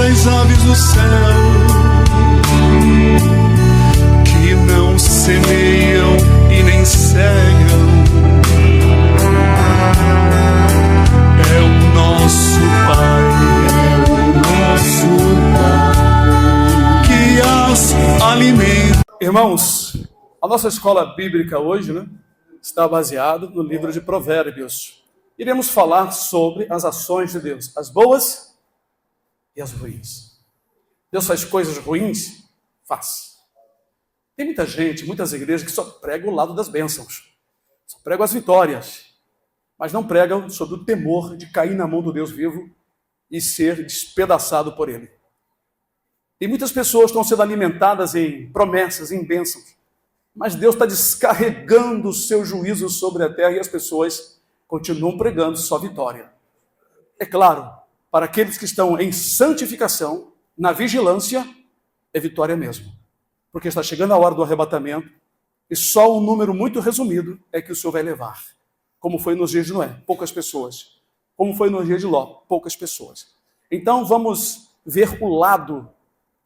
as aves do céu, que não semeiam e nem cegam. É o nosso Pai, que as alimenta. Irmãos, a nossa escola bíblica hoje, está baseada no livro de Provérbios. Iremos falar sobre as ações de Deus, as boas e as ruins. Deus faz coisas ruins? Faz. Tem muita gente, muitas igrejas que só pregam o lado das bênçãos, só pregam as vitórias, mas não pregam sobre o temor de cair na mão do Deus vivo e ser despedaçado por ele. Tem muitas pessoas que estão sendo alimentadas em promessas, em bênçãos, mas Deus está descarregando o seu juízo sobre a terra e as pessoas continuam pregando só vitória. É claro, para aqueles que estão em santificação, na vigilância, é vitória mesmo. Porque está chegando a hora do arrebatamento e só um número muito resumido é que o Senhor vai levar. Como foi nos dias de Noé, poucas pessoas. Como foi nos dias de Ló, poucas pessoas. Então vamos ver o lado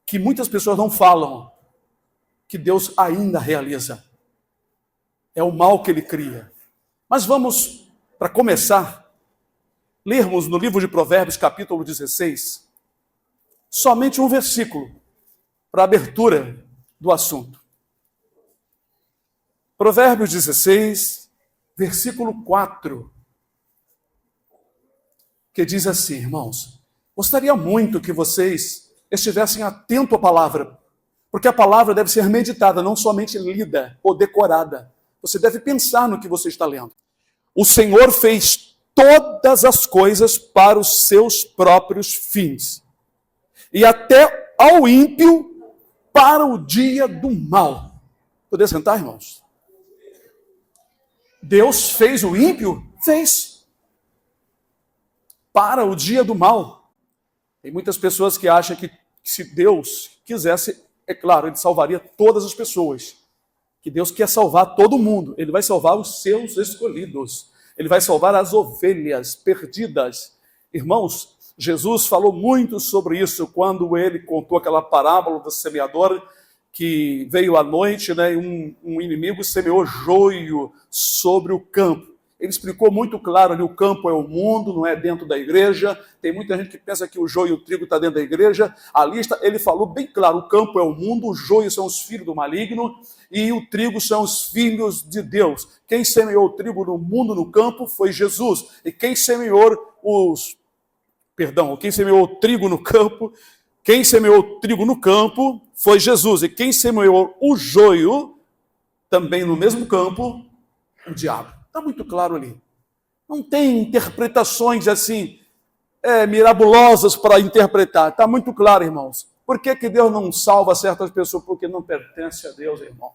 que muitas pessoas não falam, que Deus ainda realiza. É o mal que ele cria. Mas vamos, para começar, lermos no livro de Provérbios, capítulo 16, somente um versículo para a abertura do assunto. Provérbios 16, versículo 4, que diz assim, irmãos, gostaria muito que vocês estivessem atentos à palavra, porque a palavra deve ser meditada, não somente lida ou decorada. Você deve pensar no que você está lendo. O Senhor fez todas as coisas para os seus próprios fins, e até ao ímpio para o dia do mal. Poder sentar, irmãos? Deus fez o ímpio? Fez. Para o dia do mal. Tem muitas pessoas que acham que se Deus quisesse, é claro, ele salvaria todas as pessoas. Que Deus quer salvar todo mundo. Ele vai salvar os seus escolhidos. Ele vai salvar as ovelhas perdidas. Irmãos, Jesus falou muito sobre isso quando ele contou aquela parábola do semeador que veio à noite, e um inimigo semeou joio sobre o campo. Ele explicou muito claro ali, o campo é o mundo, não é dentro da igreja. Tem muita gente que pensa que o joio e o trigo está dentro da igreja. A lista, ele falou bem claro, o campo é o mundo, o joio são os filhos do maligno e o trigo são os filhos de Deus. Quem semeou o trigo no mundo, no campo, foi Jesus. E quem semeou quem semeou o trigo no campo, foi Jesus. E quem semeou o joio, também no mesmo campo, o diabo. Está muito claro ali. Não tem interpretações assim, mirabolosas para interpretar. Está muito claro, irmãos. Por que Deus não salva certas pessoas? Porque não pertence a Deus, irmão.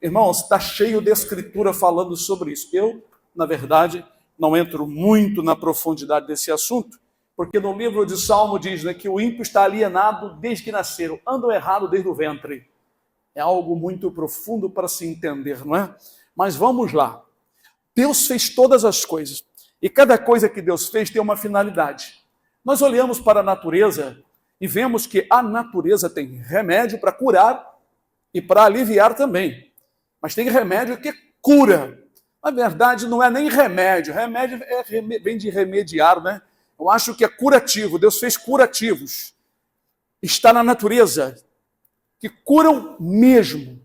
Irmãos, está cheio de escritura falando sobre isso. Eu, na verdade, não entro muito na profundidade desse assunto, porque no livro de Salmo diz que o ímpio está alienado desde que nasceram, andam errado desde o ventre. É algo muito profundo para se entender, não é? Mas vamos lá. Deus fez todas as coisas, e cada coisa que Deus fez tem uma finalidade. Nós olhamos para a natureza e vemos que a natureza tem remédio para curar e para aliviar também. Mas tem remédio que cura. Na verdade, não é nem remédio. Remédio vem de remediar, né? Eu acho que é curativo. Deus fez curativos. Está na natureza, que curam mesmo.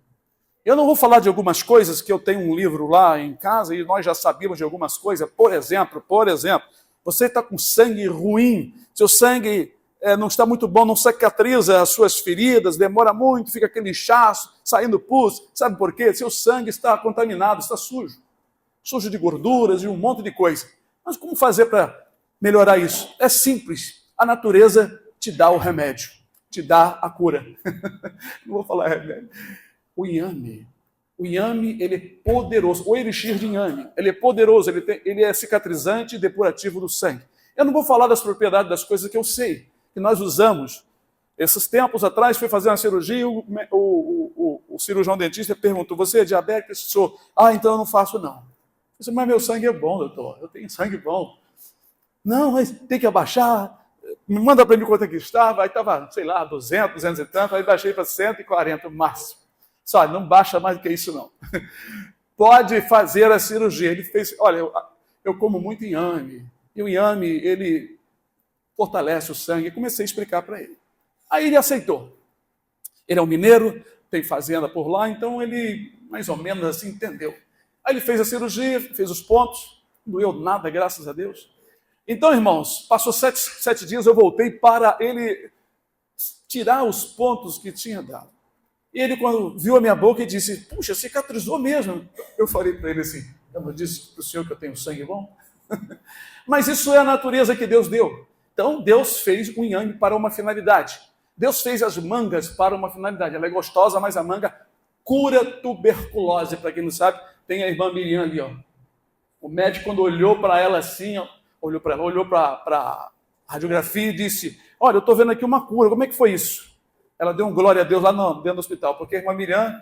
Eu não vou falar de algumas coisas, que eu tenho um livro lá em casa e nós já sabíamos de algumas coisas. Por exemplo, você está com sangue ruim, seu sangue não está muito bom, não cicatriza as suas feridas, demora muito, fica aquele inchaço, saindo pus. Sabe por quê? Seu sangue está contaminado, está sujo. Sujo de gorduras e um monte de coisa. Mas como fazer para melhorar isso? É simples. A natureza te dá o remédio, te dá a cura. Não vou falar remédio. O inhame, ele é poderoso. O elixir de inhame, ele é poderoso, ele é cicatrizante e depurativo do sangue. Eu não vou falar das propriedades das coisas que eu sei, que nós usamos. Esses tempos atrás, fui fazer uma cirurgia, o cirurgião dentista perguntou, você é diabético? Sou. Então eu não faço não. Eu disse, mas meu sangue é bom, doutor, eu tenho sangue bom. Não, mas tem que abaixar, me manda para mim quanto é que estava, aí estava, sei lá, 200 e tanto, aí baixei para 140 no máximo. Só, não baixa mais do que isso não. Pode fazer a cirurgia. Ele fez, olha, eu como muito inhame, e o inhame, ele fortalece o sangue. E comecei a explicar para ele. Aí ele aceitou. Ele é um mineiro, tem fazenda por lá, então ele mais ou menos assim entendeu. Aí ele fez a cirurgia, fez os pontos, não doeu nada, graças a Deus. Então, irmãos, passou 7 dias, eu voltei para ele tirar os pontos que tinha dado. E ele, quando viu a minha boca, ele disse, puxa, cicatrizou mesmo. Eu falei para ele assim, eu não disse para o senhor que eu tenho sangue bom? Mas isso é a natureza que Deus deu. Então, Deus fez o inhame para uma finalidade. Deus fez as mangas para uma finalidade. Ela é gostosa, mas a manga cura tuberculose. Para quem não sabe, tem a irmã Miriam ali, ó. O médico, quando olhou para ela assim, ó, olhou para a radiografia e disse, olha, eu estou vendo aqui uma cura, como é que foi isso? Ela deu um glória a Deus lá dentro do hospital, porque a irmã Miriam,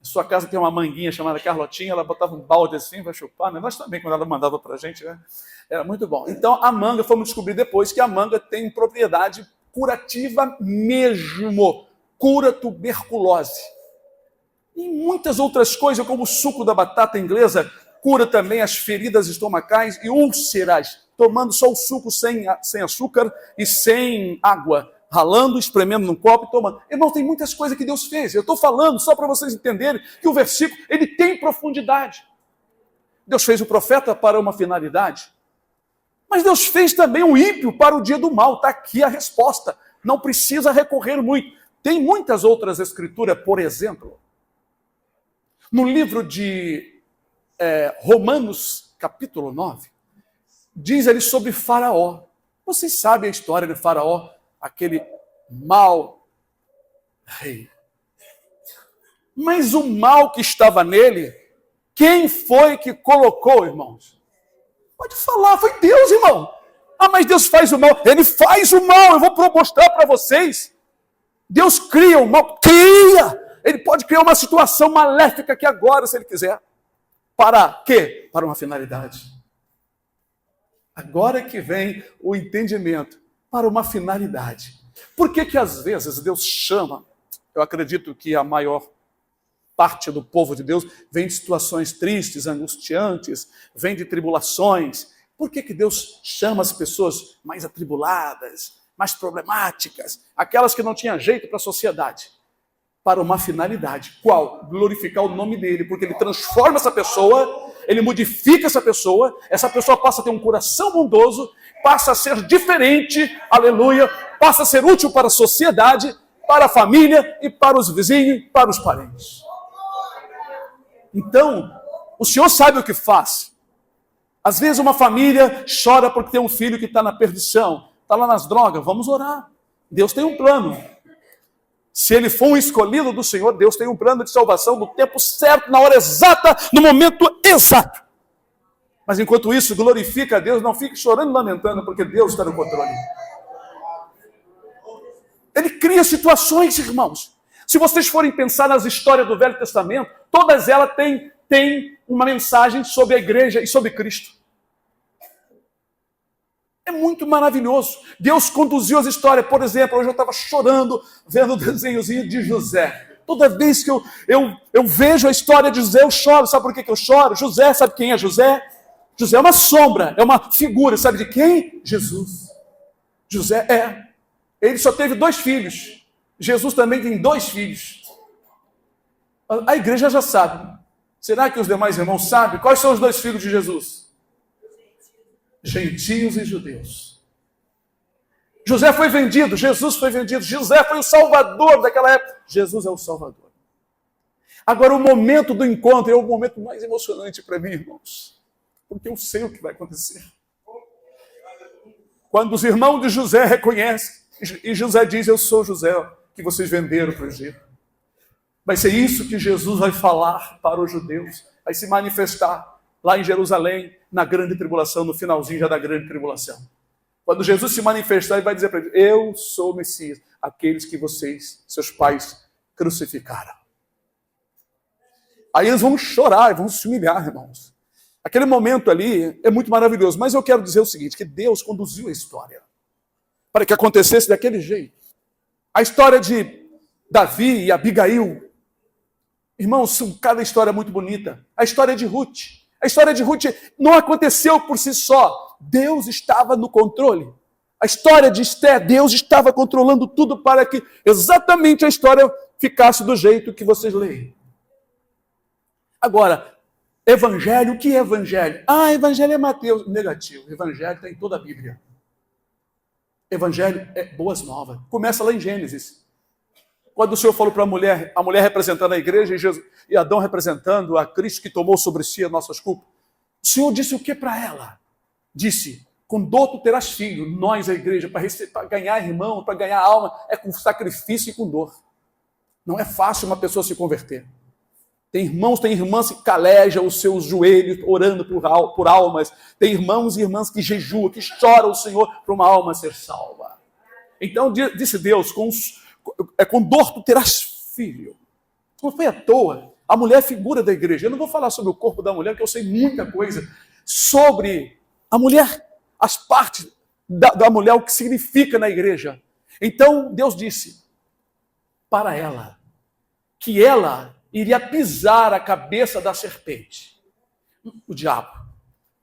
em sua casa tem uma manguinha chamada Carlotinha, ela botava um balde assim, vai chupar, né? Nós também, quando ela mandava para a gente, né? Era muito bom. Então, a manga, fomos descobrir depois que a manga tem propriedade curativa mesmo, cura tuberculose. E muitas outras coisas, como o suco da batata inglesa, cura também as feridas estomacais e úlceras, tomando só o suco sem açúcar e sem água, ralando, espremendo num copo e tomando. Irmão, tem muitas coisas que Deus fez. Eu estou falando só para vocês entenderem que o versículo ele tem profundidade. Deus fez o profeta para uma finalidade, mas Deus fez também o ímpio para o dia do mal. Está aqui a resposta. Não precisa recorrer muito. Tem muitas outras escrituras, por exemplo, no livro de Romanos, capítulo 9, diz ali sobre Faraó. Vocês sabem a história de Faraó, aquele mau rei. Mas o mal que estava nele, quem foi que colocou, irmãos? Pode falar, foi Deus, irmão. Ah, mas Deus faz o mal. Ele faz o mal, eu vou mostrar para vocês. Deus cria o mal, cria. Ele pode criar uma situação maléfica aqui agora, se ele quiser. Para quê? Para uma finalidade. Agora que vem o entendimento. Para uma finalidade. Por que às vezes Deus chama? Eu acredito que a maior parte do povo de Deus vem de situações tristes, angustiantes, vem de tribulações. Por que Deus chama as pessoas mais atribuladas, mais problemáticas, aquelas que não tinham jeito para a sociedade? Para uma finalidade. Qual? Glorificar o nome dele, porque ele transforma essa pessoa, ele modifica essa pessoa passa a ter um coração bondoso, passa a ser diferente, aleluia, passa a ser útil para a sociedade, para a família e para os vizinhos, para os parentes. Então, o Senhor sabe o que faz. Às vezes uma família chora porque tem um filho que está na perdição, está lá nas drogas, vamos orar. Deus tem um plano. Se ele for um escolhido do Senhor, Deus tem um plano de salvação no tempo certo, na hora exata, no momento exato. Mas enquanto isso, glorifica a Deus, não fique chorando e lamentando, porque Deus está no controle. Ele cria situações, irmãos. Se vocês forem pensar nas histórias do Velho Testamento, todas elas têm uma mensagem sobre a igreja e sobre Cristo. É muito maravilhoso. Deus conduziu as histórias. Por exemplo, hoje eu estava chorando vendo o desenhozinho de José. Toda vez que eu vejo a história de José, eu choro. Sabe por que eu choro? José, sabe quem é José? José é uma sombra, é uma figura. Sabe de quem? Jesus. José ele só teve 2 filhos. Jesus também tem 2 filhos. A igreja já sabe. Será que os demais irmãos sabem? Quais são os 2 filhos de Jesus? Gentios e judeus. José foi vendido, Jesus foi vendido, José foi o salvador daquela época. Jesus é o salvador. Agora, o momento do encontro é o momento mais emocionante para mim, irmãos. Porque eu sei o que vai acontecer. Quando os irmãos de José reconhecem, e José diz, eu sou José, que vocês venderam para o Egito. Vai ser isso que Jesus vai falar para os judeus. Vai se manifestar lá em Jerusalém, na grande tribulação, no finalzinho já da grande tribulação. Quando Jesus se manifestar, ele vai dizer para eles, eu sou o Messias, aqueles que vocês, seus pais, crucificaram. Aí eles vão chorar, vão se humilhar, irmãos. Aquele momento ali é muito maravilhoso, mas eu quero dizer o seguinte, que Deus conduziu a história. para que acontecesse daquele jeito. A história de Davi e Abigail, irmãos, cada história é muito bonita. A história de Ruth. A história de Ruth não aconteceu por si só. Deus estava no controle. A história de Esther, Deus estava controlando tudo para que exatamente a história ficasse do jeito que vocês leem. Agora, evangelho, o que é evangelho? Evangelho é Mateus. Negativo. Evangelho está em toda a Bíblia. Evangelho é boas novas. Começa lá em Gênesis. Quando o Senhor falou para a mulher representando a igreja e Adão representando a Cristo que tomou sobre si as nossas culpas, o Senhor disse o que para ela? Disse, com dor tu terás filho. Nós, a igreja, para ganhar irmão, para ganhar alma, é com sacrifício e com dor. Não é fácil uma pessoa se converter. Tem irmãos, tem irmãs que calejam os seus joelhos orando por almas. Tem irmãos e irmãs que jejuam, que choram o Senhor para uma alma ser salva. Então, disse Deus, com dor tu terás filho. Não foi à toa. A mulher é figura da igreja. Eu não vou falar sobre o corpo da mulher, porque eu sei muita coisa sobre a mulher, as partes da mulher, o que significa na igreja. Então, Deus disse para ela que ela iria pisar a cabeça da serpente. O diabo.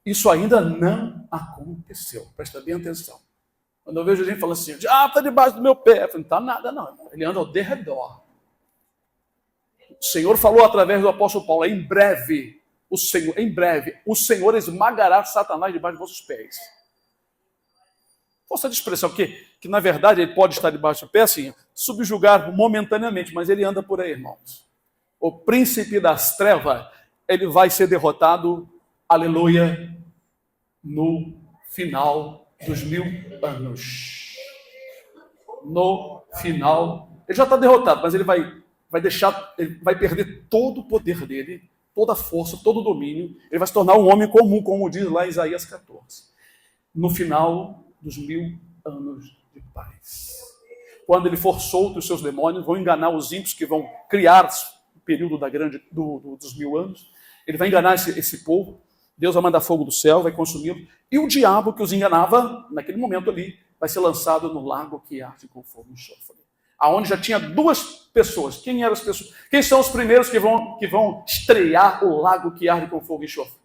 Isso ainda não aconteceu. Presta bem atenção. Quando eu vejo gente falando assim, o diabo está debaixo do meu pé. Eu falo, não está nada não. Ele anda ao derredor. O Senhor falou através do apóstolo Paulo, em breve o Senhor esmagará Satanás debaixo dos vossos pés. Força de expressão, que na verdade ele pode estar debaixo do pé, assim, subjugar momentaneamente, mas ele anda por aí, irmãos. O príncipe das trevas, ele vai ser derrotado, aleluia, no final dos 1000 anos. No final, ele já está derrotado, mas ele vai perder todo o poder dele, toda a força, todo o domínio. Ele vai se tornar um homem comum, como diz lá em Isaías 14. No final dos 1000 anos de paz. Quando ele for solto, os seus demônios vão enganar os ímpios que vão criar o período dos 1000 anos. Ele vai enganar esse povo. Deus vai mandar fogo do céu, vai consumi-lo. E o diabo que os enganava, naquele momento ali, vai ser lançado no lago que arde com fogo e enxofre. Aonde já tinha 2 pessoas. Quem eram as pessoas? Quem são os primeiros que vão estrear o lago que arde com fogo e enxofre?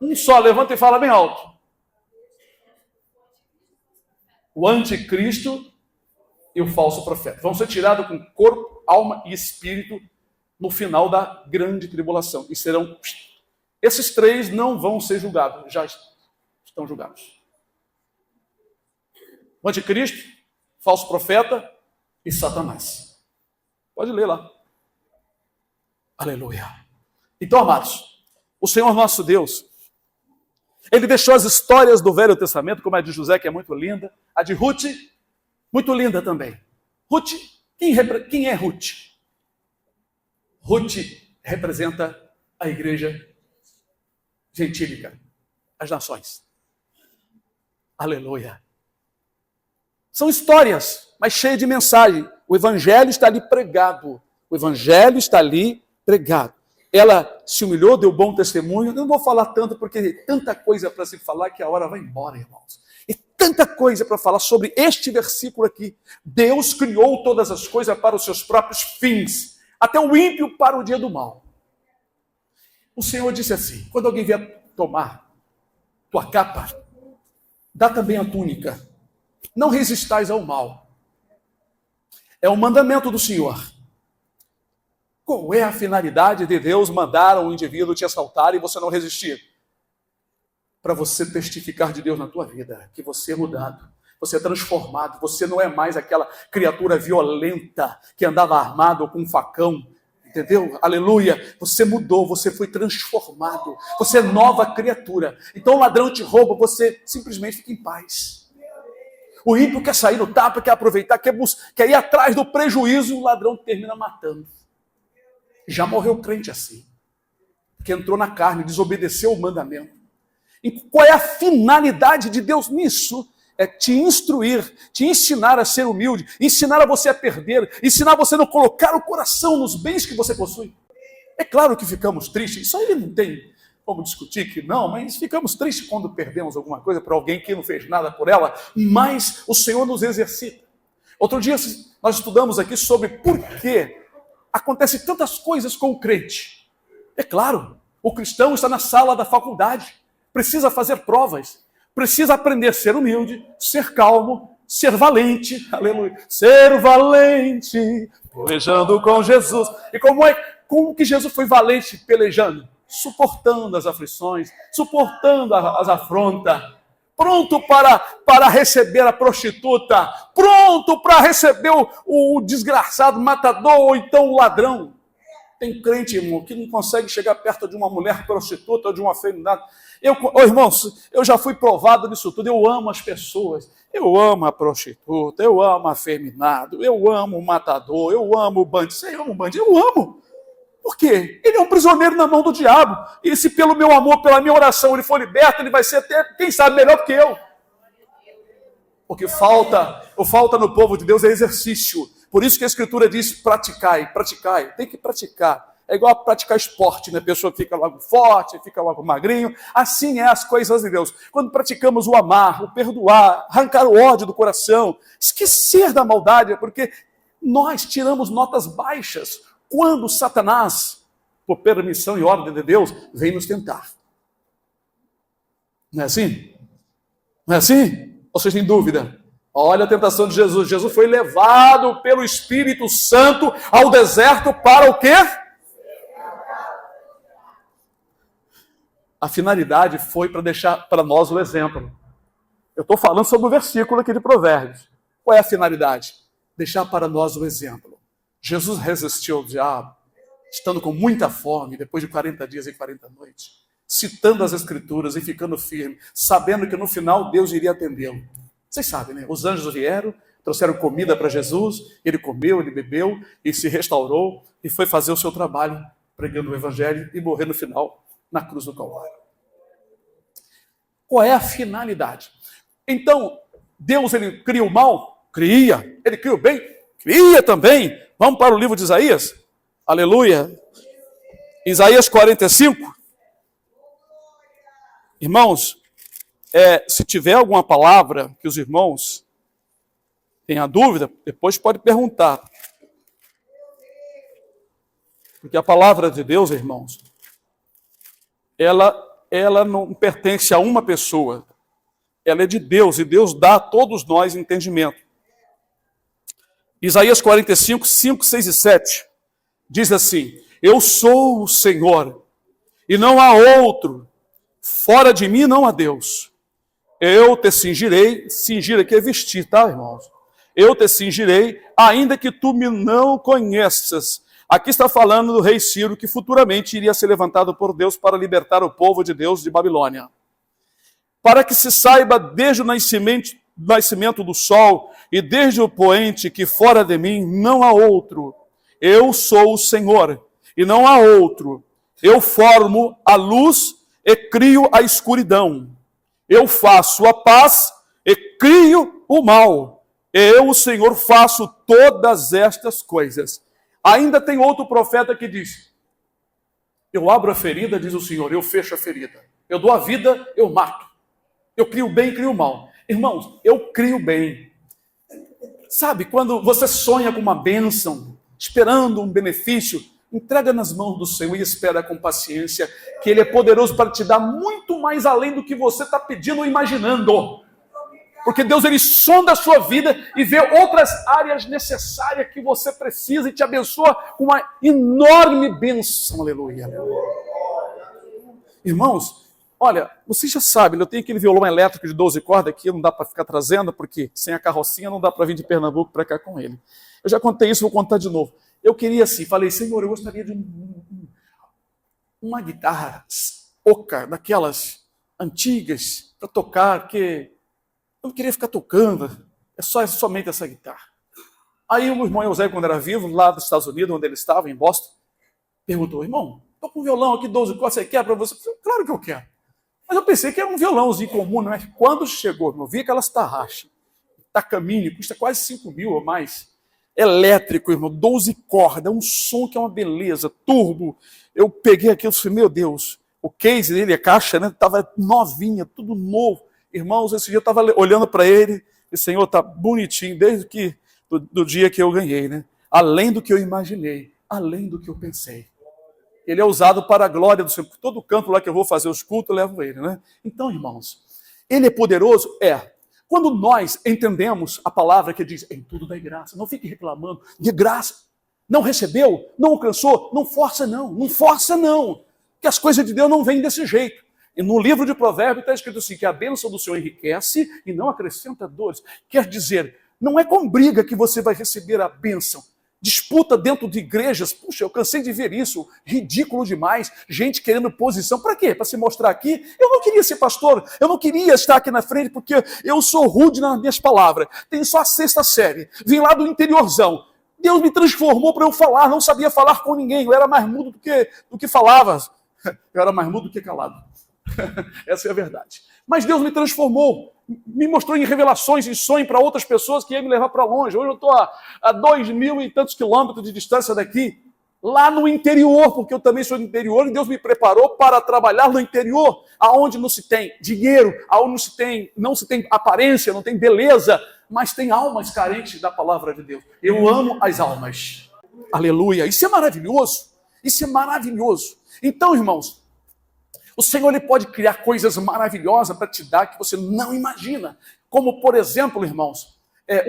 Um só, levanta e fala bem alto. O anticristo e o falso profeta. Vão ser tirados com corpo, alma e espírito no final da grande tribulação. E serão... Esses 3 não vão ser julgados. Já estão julgados. O anticristo, falso profeta e Satanás. Pode ler lá. Aleluia. Então, amados, o Senhor nosso Deus, ele deixou as histórias do Velho Testamento, como a de José, que é muito linda, a de Ruth, muito linda também. Ruth, quem é Ruth? Ruth representa a igreja gentílica, as nações. Aleluia. São histórias, mas cheias de mensagem. O evangelho está ali pregado. O evangelho está ali pregado. Ela se humilhou, deu bom testemunho. Eu não vou falar tanto, porque tem tanta coisa para se falar que a hora vai embora, irmãos. E tanta coisa para falar sobre este versículo aqui. Deus criou todas as coisas para os seus próprios fins, até o ímpio para o dia do mal. O Senhor disse assim, quando alguém vier tomar tua capa, dá também a túnica. Não resistais ao mal. É o mandamento do Senhor. Qual é a finalidade de Deus mandar um indivíduo te assaltar e você não resistir? Para você testificar de Deus na tua vida, que você é mudado, você é transformado, você não é mais aquela criatura violenta que andava armado com um facão, entendeu? Aleluia! Você mudou, você foi transformado, você é nova criatura. Então o ladrão te rouba, você simplesmente fica em paz. O ímpio quer sair no tapa, quer aproveitar, quer ir atrás do prejuízo, o ladrão termina matando. Já morreu crente assim, que entrou na carne, desobedeceu o mandamento. E qual é a finalidade de Deus nisso? É te instruir, te ensinar a ser humilde, ensinar a você a perder, ensinar você a não colocar o coração nos bens que você possui. É claro que ficamos tristes, isso aí não tem. vamos discutir que não, mas ficamos tristes quando perdemos alguma coisa para alguém que não fez nada por ela, mas o Senhor nos exercita. Outro dia nós estudamos aqui sobre por que acontecem tantas coisas com o crente. É claro, o cristão está na sala da faculdade, precisa fazer provas, precisa aprender a ser humilde, ser calmo, ser valente, aleluia, ser valente, pelejando com Jesus. E como que Jesus foi valente pelejando? Suportando as aflições, suportando as afrontas, pronto para receber a prostituta, pronto para receber o desgraçado matador ou então o ladrão. Tem crente, irmão, que não consegue chegar perto de uma mulher prostituta ou de uma afeminada. Irmãos, eu já fui provado nisso tudo. Eu amo as pessoas. Eu amo a prostituta, eu amo a afeminado, eu amo o matador, eu amo o bandido. Você ama o bandido? Eu amo. Por quê? Ele é um prisioneiro na mão do diabo. E se pelo meu amor, pela minha oração, ele for liberto, ele vai ser até, quem sabe, melhor do que eu. Porque falta no povo de Deus é exercício. Por isso que a Escritura diz, praticai. Tem que praticar. É igual a praticar esporte, né? A pessoa fica logo forte, fica logo magrinho. Assim é as coisas de Deus. Quando praticamos o amar, o perdoar, arrancar o ódio do coração, esquecer da maldade, porque nós tiramos notas baixas quando Satanás, por permissão e ordem de Deus, vem nos tentar. Não é assim? Não é assim? Ou vocês têm dúvida? Olha a tentação de Jesus. Jesus foi levado pelo Espírito Santo ao deserto para o quê? A finalidade foi para deixar para nós o exemplo. Eu estou falando sobre o versículo aqui de Provérbios. Qual é a finalidade? Deixar para nós o exemplo. Jesus resistiu ao diabo, estando com muita fome, depois de 40 dias e 40 noites, citando as Escrituras e ficando firme, sabendo que no final Deus iria atendê-lo. Vocês sabem, né? Os anjos vieram, trouxeram comida para Jesus, ele comeu, ele bebeu, e se restaurou, e foi fazer o seu trabalho, pregando o Evangelho, e morrer no final, na cruz do Calvário. Qual é a finalidade? Então, Deus, ele cria o mal? Cria. Ele cria o bem? Cria também. Vamos para o livro de Isaías? Aleluia. Isaías 45. Irmãos, se tiver alguma palavra que os irmãos tenham dúvida, depois pode perguntar. Porque a palavra de Deus, irmãos, ela não pertence a uma pessoa. Ela é de Deus, e Deus dá a todos nós entendimento. Isaías 45, 5, 6 e 7, diz assim: eu sou o Senhor, e não há outro, fora de mim não há Deus. Eu te cingirei, cingir aqui é vestir, tá, irmãos? Eu te cingirei, ainda que tu me não conheças. Aqui está falando do rei Ciro, que futuramente iria ser levantado por Deus para libertar o povo de Deus de Babilônia. Para que se saiba desde o nascimento do sol e desde o poente que fora de mim não há outro. Eu sou o Senhor e não há outro. Eu formo a luz e crio a escuridão. Eu faço a paz e crio o mal. Eu, o Senhor, faço todas estas coisas. Ainda tem outro profeta que diz: eu abro a ferida, diz o Senhor, eu fecho a ferida. Eu dou a vida, eu mato. Eu crio o bem e crio o mal. Irmãos, eu crio o bem. Sabe, quando você sonha com uma bênção, esperando um benefício, entrega nas mãos do Senhor e espera com paciência, que Ele é poderoso para te dar muito mais além do que você está pedindo ou imaginando. Porque Deus, Ele sonda a sua vida e vê outras áreas necessárias que você precisa e te abençoa com uma enorme bênção. Aleluia. Irmãos, olha, vocês já sabem, eu tenho aquele violão elétrico de 12 cordas aqui, não dá para ficar trazendo, porque sem a carrocinha não dá para vir de Pernambuco para cá com ele. Eu já contei isso, vou contar de novo. Eu queria assim, falei: Senhor, eu gostaria de uma guitarra oca, daquelas antigas, para tocar, que eu não queria ficar tocando, somente essa guitarra. Aí o irmão Eusébio, quando era vivo, lá dos Estados Unidos, onde ele estava, em Boston, perguntou: irmão, estou com um violão aqui, 12 cordas, você quer para você? Eu falei: claro que eu quero. Mas eu pensei que era um violãozinho comum, não é? Quando chegou, eu vi aquelas tarraxas, Takamine, custa quase 5 mil ou mais. Elétrico, irmão, 12 cordas, um som que é uma beleza, turbo. Eu peguei aquilo e falei: meu Deus, O case dele, a caixa, né, estava novinha, tudo novo. Irmãos, esse dia eu estava olhando para ele, e Senhor, está bonitinho, desde que do dia que eu ganhei, né? Além do que eu imaginei, além do que eu pensei. Ele é usado para a glória do Senhor. Todo canto lá que eu vou fazer os cultos, eu levo ele, né? Então, irmãos, ele é poderoso? É. Quando nós entendemos a palavra que diz, em tudo dá graça, não fique reclamando, de graça. Não recebeu? Não alcançou? Não força não, não força não. Que as coisas de Deus não vêm desse jeito. E no livro de Provérbios está escrito assim, que a bênção do Senhor enriquece e não acrescenta dores. Quer dizer, não é com briga que você vai receber a bênção. Disputa dentro de igrejas, puxa, eu cansei de ver isso, ridículo demais, gente querendo posição, para quê? Para se mostrar aqui? Eu não queria ser pastor, eu não queria estar aqui na frente, porque eu sou rude nas minhas palavras, tenho só a 6ª série, vim lá do interiorzão, Deus me transformou para eu falar, não sabia falar com ninguém, eu era mais mudo do que falava, eu era mais mudo do que calado, essa é a verdade. Mas Deus me transformou, me mostrou em revelações, em sonhos para outras pessoas que iam me levar para longe. Hoje eu estou a 2.000 e tantos quilômetros de distância daqui, lá no interior, porque eu também sou do interior, e Deus me preparou para trabalhar no interior, aonde não se tem dinheiro, aonde não se tem aparência, não tem beleza, mas tem almas carentes da palavra de Deus. Eu amo as almas. Aleluia. Isso é maravilhoso. Isso é maravilhoso. Então, irmãos, o Senhor ele pode criar coisas maravilhosas para te dar que você não imagina. Como, por exemplo, irmãos,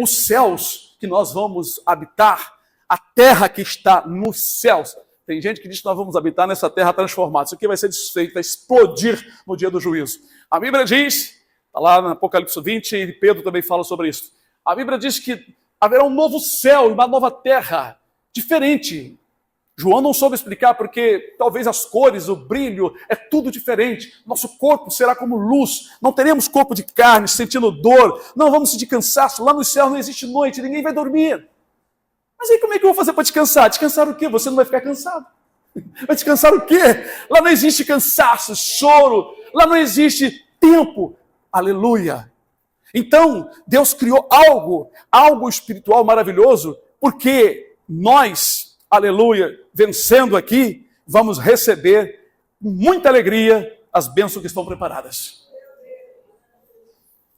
os céus que nós vamos habitar, a terra que está nos céus. Tem gente que diz que nós vamos habitar nessa terra transformada. Isso aqui vai ser desfeito, vai explodir no dia do juízo. A Bíblia diz, está lá no Apocalipse 20, e Pedro também fala sobre isso. A Bíblia diz que haverá um novo céu e uma nova terra, diferente. João não soube explicar porque talvez as cores, o brilho, é tudo diferente. Nosso corpo será como luz. Não teremos corpo de carne, sentindo dor. Não vamos sentir cansaço. Lá no céu não existe noite, ninguém vai dormir. Mas aí como é que eu vou fazer para descansar? Descansar o quê? Você não vai ficar cansado. Vai descansar o quê? Lá não existe cansaço, choro. Lá não existe tempo. Aleluia. Então, Deus criou algo espiritual maravilhoso, porque nós, aleluia, vencendo aqui, vamos receber com muita alegria as bênçãos que estão preparadas.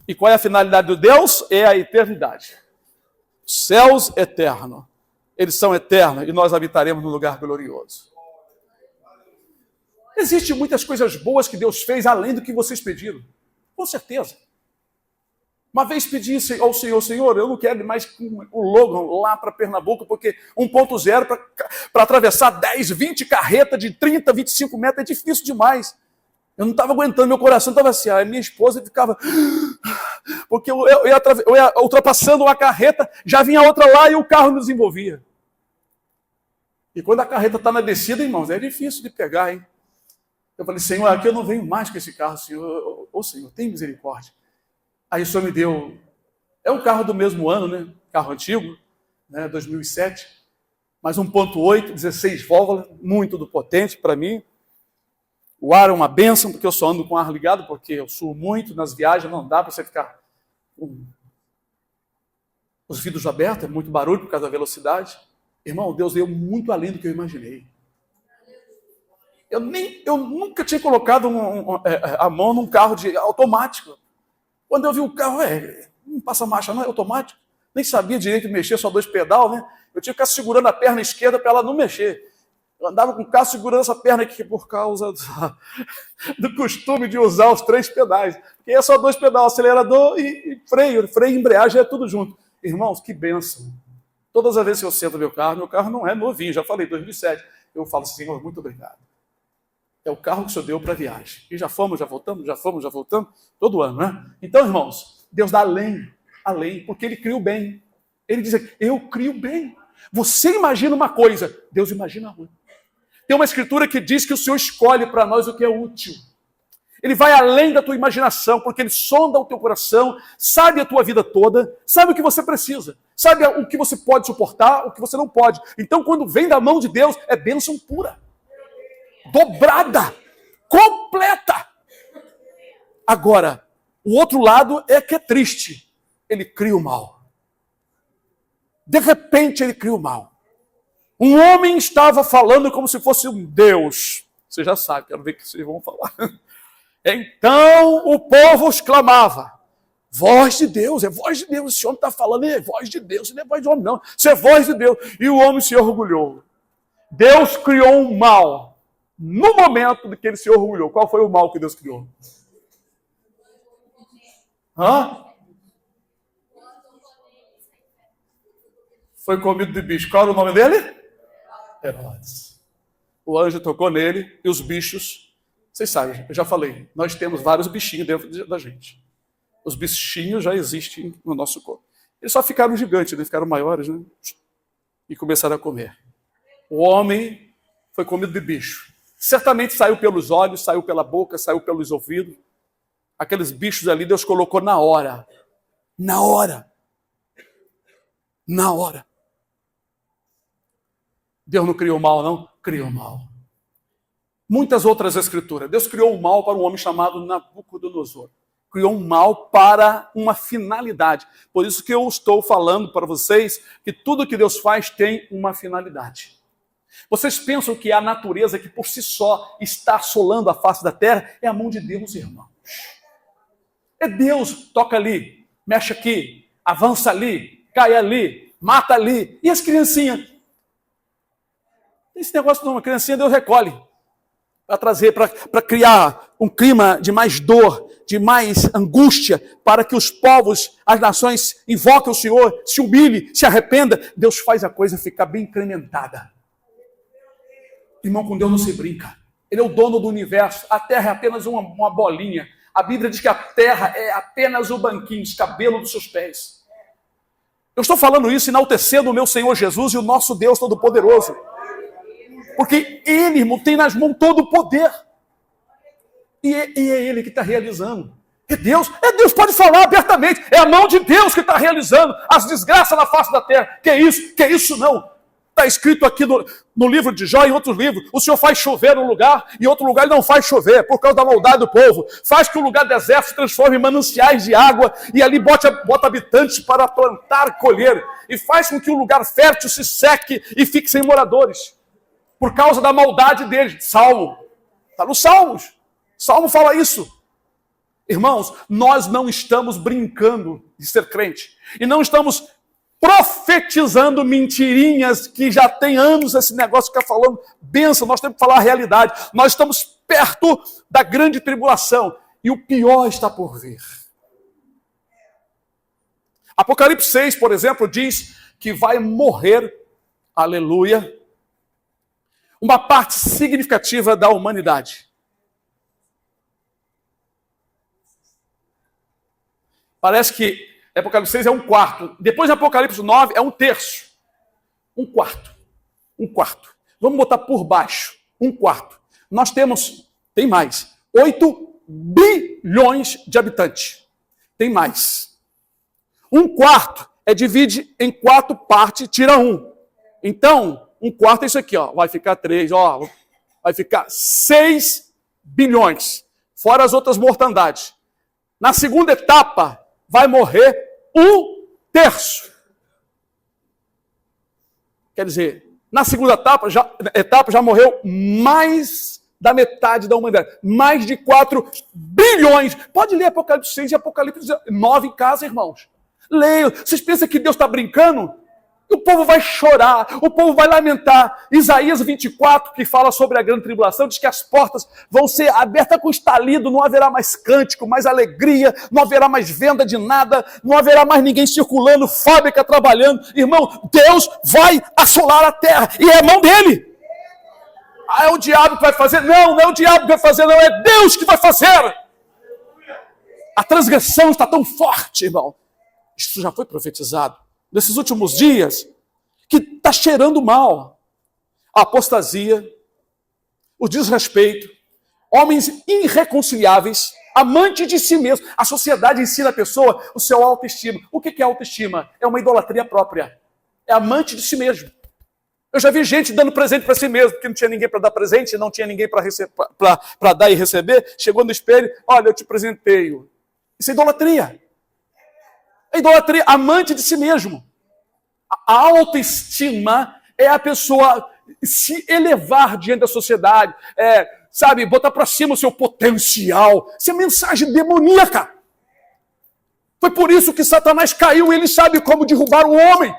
E qual é a finalidade de Deus? É a eternidade. Céus eternos. Eles são eternos e nós habitaremos num lugar glorioso. Existem muitas coisas boas que Deus fez além do que vocês pediram. Com certeza. Uma vez pedi ao Senhor, eu não quero ir mais com o Logan lá para Pernambuco, porque 1.0 para atravessar 10, 20 carretas de 30, 25 metros é difícil demais. Eu não estava aguentando, meu coração estava assim. A minha esposa ficava... Porque eu ia ultrapassando uma carreta, já vinha outra lá e o carro me desenvolvia. E quando a carreta está na descida, irmãos, é difícil de pegar, hein? Eu falei, Senhor, aqui eu não venho mais com esse carro, Senhor. Ô Senhor, tem misericórdia. Aí o Senhor me deu... É um carro do mesmo ano, né? Carro antigo, né? 2007. Mas 1.8, 16 válvulas, muito do potente para mim. O ar é uma bênção, porque eu só ando com o ar ligado, porque eu suo muito nas viagens, não dá para você ficar com os vidros abertos, é muito barulho por causa da velocidade. Irmão, Deus deu muito além do que eu imaginei. Eu nunca tinha colocado a mão num carro automático. Quando eu vi o carro, não passa marcha, não é automático. Nem sabia direito mexer, só 2 pedal, né? Eu tinha que ficar segurando a perna esquerda para ela não mexer. Eu andava com o carro segurando essa perna aqui por causa do costume de usar os 3 pedais. Porque é só 2 pedais, acelerador e freio. Freio e embreagem é tudo junto. Irmãos, que bênção. Todas as vezes que eu sento no meu carro não é novinho, já falei, 2007. Eu falo, Senhor, muito obrigado. É o carro que o Senhor deu para a viagem. E já fomos, já voltamos, todo ano, né? Então, irmãos, Deus dá além, porque Ele cria o bem. Ele diz aqui, eu crio o bem. Você imagina uma coisa, Deus imagina outra. Tem uma escritura que diz que o Senhor escolhe para nós o que é útil. Ele vai além da tua imaginação, porque Ele sonda o teu coração, sabe a tua vida toda, sabe o que você precisa, sabe o que você pode suportar, o que você não pode. Então, quando vem da mão de Deus, é bênção pura, dobrada, completa. Agora, o outro lado é que é triste. Ele cria o mal. De repente, ele cria o mal. Um homem estava falando como se fosse um Deus. Você já sabe, quero ver o que vocês vão falar. Então o povo exclamava, voz de Deus, é voz de Deus, esse homem está falando, é voz de Deus, isso não é voz de homem não, isso é voz de Deus. E o homem se orgulhou. Deus criou um mal no momento que ele se orgulhou. Qual foi o mal que Deus criou? Foi comido de bicho. Qual era o nome dele? Herodes. O anjo tocou nele e os bichos, vocês sabem, eu já falei, nós temos vários bichinhos dentro da gente. Os bichinhos já existem no nosso corpo. Eles só ficaram gigantes, né? Ficaram maiores, né? E começaram a comer. O homem foi comido de bicho. Certamente saiu pelos olhos, saiu pela boca, saiu pelos ouvidos. Aqueles bichos ali Deus colocou na hora. Na hora. Na hora. Deus não criou mal, não? Criou mal. Muitas outras escrituras. Deus criou o mal para um homem chamado Nabucodonosor. Criou um mal para uma finalidade. Por isso que eu estou falando para vocês que tudo que Deus faz tem uma finalidade. Vocês pensam que a natureza que por si só está assolando a face da terra é a mão de Deus, irmãos. É Deus, toca ali, mexe aqui, avança ali, cai ali, mata ali. E as criancinhas? Esse negócio de uma criancinha Deus recolhe para trazer, para criar um clima de mais dor, de mais angústia, para que os povos, as nações invoquem o Senhor, se humilhem, se arrependam. Deus faz a coisa ficar bem incrementada. Irmão, com Deus não se brinca. Ele é o dono do universo. A terra é apenas uma bolinha. A Bíblia diz que a terra é apenas o banquinho, os cabelos dos seus pés. Eu estou falando isso enaltecendo o meu Senhor Jesus e o nosso Deus Todo-Poderoso. Porque Ele, irmão, tem nas mãos todo o poder. E é Ele que está realizando. É Deus pode falar abertamente. É a mão de Deus que está realizando as desgraças na face da terra. Que é isso? Que é isso não? Está escrito aqui no livro de Jó e em outros livros. O Senhor faz chover um lugar e outro lugar Ele não faz chover por causa da maldade do povo. Faz que o lugar deserto se transforme em mananciais de água e ali bota habitantes para plantar, colher. E faz com que o lugar fértil se seque e fique sem moradores. Por causa da maldade deles. Salmo. Está nos Salmos. Salmo fala isso. Irmãos, nós não estamos brincando de ser crente. E não estamos profetizando mentirinhas que já tem anos esse negócio que fica falando bênção. Nós temos que falar a realidade. Nós estamos perto da grande tribulação. E o pior está por vir. Apocalipse 6, por exemplo, diz que vai morrer, aleluia, uma parte significativa da humanidade. Parece que Apocalipse 6 é um quarto. Depois de Apocalipse 9 é um terço. Um quarto. Um quarto. Vamos botar por baixo. Um quarto. Nós tem mais, 8 bilhões de habitantes. Tem mais. Um quarto divide em 4 partes, tira 1. Então, um quarto é isso aqui, ó. Vai ficar 3, ó. Vai ficar 6 bilhões. Fora as outras mortandades. Na segunda etapa, vai morrer 1/3. Quer dizer, na segunda etapa já morreu mais da metade da humanidade. Mais de 4 bilhões. Pode ler Apocalipse 6 e Apocalipse 9 em casa, irmãos. Leiam. Vocês pensam que Deus está brincando? O povo vai chorar, o povo vai lamentar. Isaías 24, que fala sobre a grande tribulação, diz que as portas vão ser abertas com estalido, não haverá mais cântico, mais alegria, não haverá mais venda de nada, não haverá mais ninguém circulando, fábrica trabalhando. Irmão, Deus vai assolar a terra, e é a mão dele. Ah, é o diabo que vai fazer? Não, não é o diabo que vai fazer, não, é Deus que vai fazer. A transgressão está tão forte, irmão. Isso já foi profetizado. Nesses últimos dias, que está cheirando mal. A apostasia, o desrespeito, homens irreconciliáveis, amantes de si mesmo. A sociedade ensina a pessoa o seu autoestima. O que é autoestima? É uma idolatria própria. É amante de si mesmo. Eu já vi gente dando presente para si mesmo, porque não tinha ninguém para dar presente, não tinha ninguém para dar e receber. Chegou no espelho, olha, eu te presenteio. Isso é idolatria. A idolatria, amante de si mesmo. A autoestima é a pessoa se elevar diante da sociedade, sabe, botar para cima o seu potencial. Isso é mensagem demoníaca. Foi por isso que Satanás caiu, ele sabe como derrubar o homem.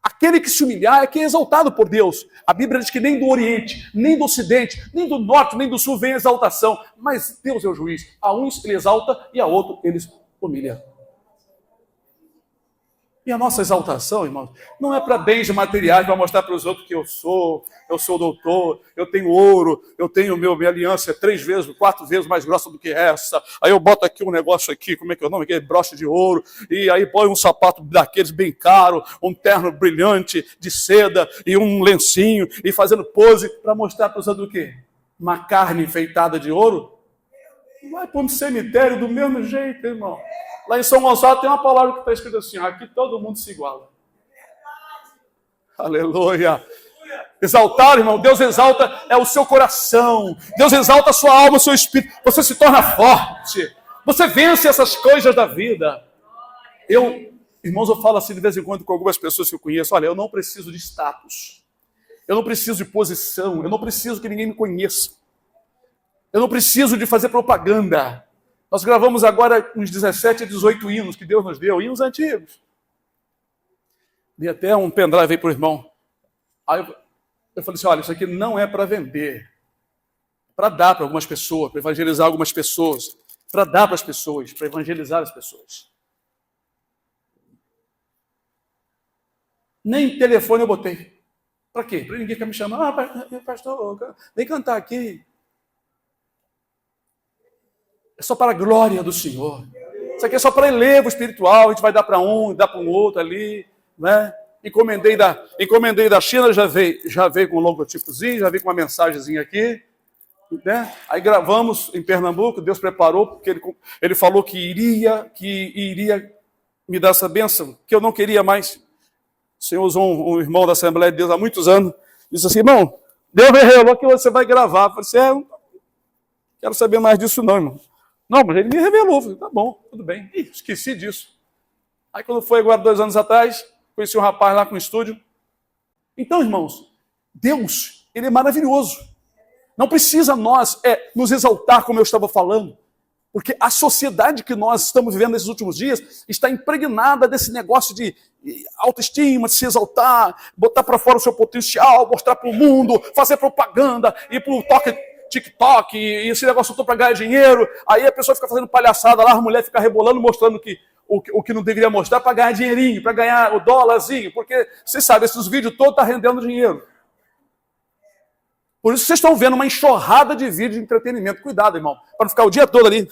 Aquele que se humilhar é quem é exaltado por Deus. A Bíblia diz que nem do Oriente, nem do Ocidente, nem do Norte, nem do Sul vem exaltação. Mas Deus é o juiz. A uns ele exalta e a outro ele humilha. E a nossa exaltação, irmãos, não é para bens materiais, para mostrar para os outros que eu sou doutor, eu tenho ouro, eu tenho minha aliança é 3 vezes, 4 vezes mais grossa do que essa. Aí eu boto aqui um negócio aqui, como é que é o nome? Aquele broche de ouro, e aí põe um sapato daqueles bem caro, um terno brilhante de seda e um lencinho, e fazendo pose para mostrar para os outros o quê? Uma carne enfeitada de ouro? Vai para um cemitério do mesmo jeito, irmão. Lá em São Gonçalo tem uma palavra que está escrita assim: aqui todo mundo se iguala. Aleluia. Exaltar, irmão, Deus exalta é o seu coração. Deus exalta a sua alma, o seu espírito. Você se torna forte. Você vence essas coisas da vida. Irmãos, eu falo assim de vez em quando com algumas pessoas que eu conheço. Olha, eu não preciso de status. Eu não preciso de posição. Eu não preciso que ninguém me conheça. Eu não preciso de fazer propaganda. Nós gravamos agora uns 17 a 18 hinos que Deus nos deu, hinos antigos. Dei até um pendrive aí para o irmão. Aí eu falei assim, olha, isso aqui não é para vender. É para dar para algumas pessoas, para evangelizar algumas pessoas. Para dar para as pessoas, para evangelizar as pessoas. Nem telefone eu botei. Para quê? Para ninguém ficar me chamando. Pastor, vem cantar aqui. É só para a glória do Senhor. Isso aqui é só para elevo espiritual. A gente vai dar para um, dá para um outro ali, né? Encomendei da China, já veio com um logotipozinho, já veio com uma mensagenzinha aqui, né? Aí gravamos em Pernambuco, Deus preparou, porque ele falou que iria me dar essa bênção, que eu não queria mais. O Senhor usou um irmão da Assembleia de Deus há muitos anos, disse assim, irmão, Deus me revelou que você vai gravar. Eu falei assim, não quero saber mais disso não, irmão. Não, mas ele me revelou. Eu falei, tá bom, tudo bem. Ih, esqueci disso. Aí quando foi agora 2 anos atrás, conheci um rapaz lá com um estúdio. Então, irmãos, Deus, ele é maravilhoso. Não precisa nós nos exaltar, como eu estava falando, porque a sociedade que nós estamos vivendo nesses últimos dias está impregnada desse negócio de autoestima, de se exaltar, botar para fora o seu potencial, mostrar para o mundo, fazer propaganda, ir para o TikTok, e esse negócio todo para ganhar dinheiro. Aí a pessoa fica fazendo palhaçada lá, a mulher fica rebolando, mostrando que o que não deveria mostrar para ganhar dinheirinho, para ganhar o dólarzinho, porque, vocês sabem, esses vídeos todos estão rendendo dinheiro. Por isso vocês estão vendo uma enxurrada de vídeos de entretenimento. Cuidado, irmão, para não ficar o dia todo ali.